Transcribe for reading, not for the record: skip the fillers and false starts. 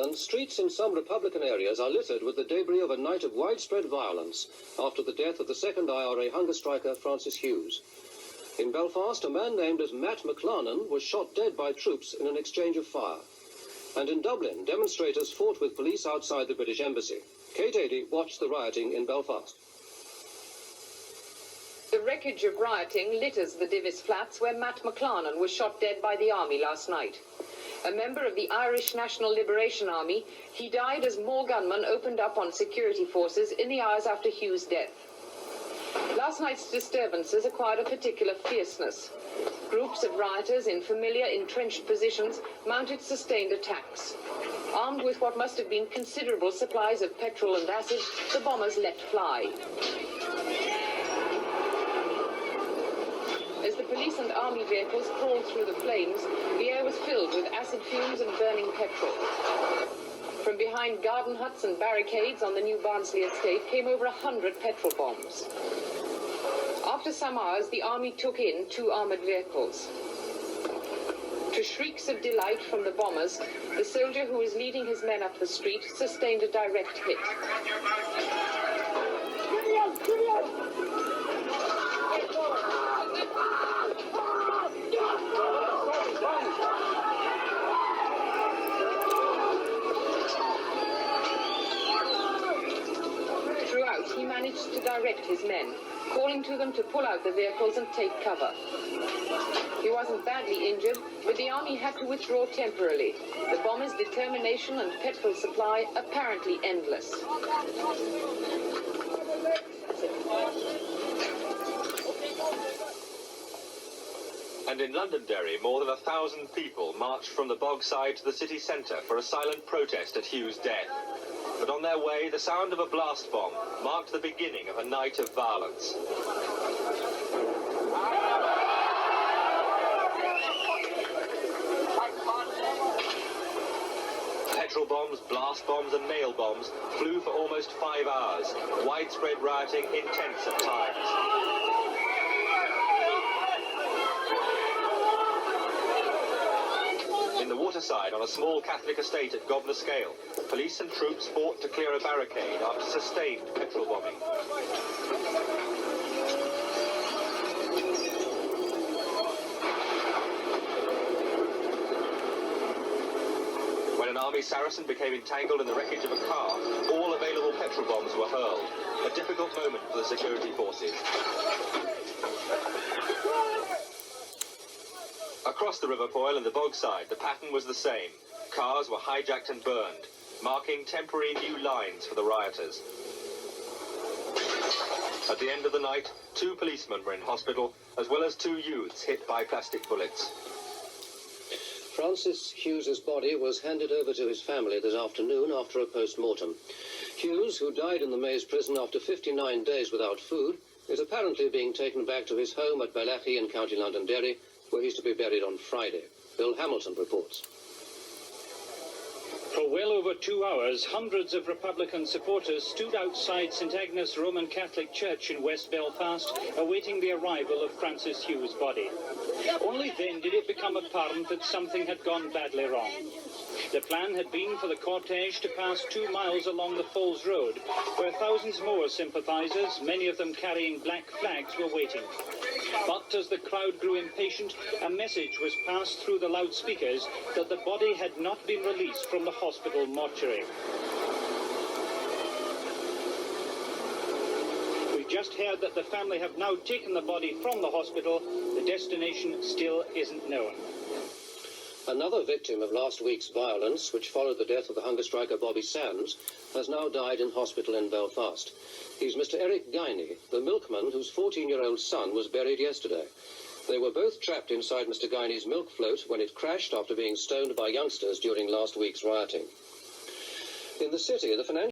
And streets in some Republican areas are littered with the debris of a night of widespread violence after the death of the second IRA hunger striker Francis Hughes. In Belfast, a man named as Matt McLarnon was shot dead by troops in an exchange of fire. And in Dublin, demonstrators fought with police outside the British Embassy. Kate Adie watched the rioting in Belfast. The wreckage of rioting litters the Divis flats where Matt McLarnon was shot dead by the army last night. A member of the Irish National Liberation Army, he died as more gunmen opened up on security forces in the hours after Hughes' death. Last night's disturbances acquired a particular fierceness. Groups of rioters in familiar entrenched positions mounted sustained attacks. Armed with what must have been considerable supplies of petrol and acid, the bombers let fly. As the police and army vehicles crawled through the flames, the air was filled with acid fumes and burning petrol. From behind garden huts and barricades on the new Barnsley estate came over 100 petrol bombs. After some hours, the army took in 2 armoured vehicles. To shrieks of delight from the bombers, the soldier who was leading his men up the street sustained a direct hit. Throughout, he managed to direct his men, calling to them to pull out the vehicles and take cover. He wasn't badly injured, but the army had to withdraw temporarily, the bombers' determination and petrol supply apparently endless. And in Londonderry, more than 1,000 people marched from the Bogside to the city centre for a silent protest at Hughes' death. But on their way, the sound of a blast bomb marked the beginning of a night of violence. Petrol bombs, blast bombs and nail bombs flew for almost 5 hours, widespread rioting intense at times. In the waterside, on a small Catholic estate at Gobner Scale, police and troops fought to clear a barricade after sustained petrol bombing. When an army Saracen became entangled in the wreckage of a car, all available petrol bombs were hurled, a difficult moment for the security forces. Across the River Foyle and the Bogside, the pattern was the same. Cars were hijacked and burned, marking temporary new lines for the rioters. At the end of the night, 2 policemen were in hospital, as well as 2 youths hit by plastic bullets. Francis Hughes' body was handed over to his family this afternoon after a post-mortem. Hughes, who died in the Maze prison after 59 days without food, is apparently being taken back to his home at Belfast in County Londonderry, where he's to be buried on Friday. Bill Hamilton reports. For well over 2 hours, hundreds of Republican supporters stood outside St Agnes Roman Catholic Church in West Belfast, awaiting the arrival of Francis Hughes' body. Only then did it become apparent that something had gone badly wrong. The plan had been for the cortege to pass 2 miles along the Falls Road, where thousands more sympathisers, many of them carrying black flags, were waiting. But as the crowd grew impatient, a message was passed through the loudspeakers that the body had not been released from the hospital mortuary. We just heard that the family have now taken the body from the hospital. The destination still isn't known. Another victim of last week's violence, which followed the death of the hunger striker Bobby Sands, has now died in hospital in Belfast. He's Mr. Eric Guiney, the milkman whose 14-year-old son was buried yesterday. They were both trapped inside Mr. Guiney's milk float when it crashed after being stoned by youngsters during last week's rioting. In the city, the financial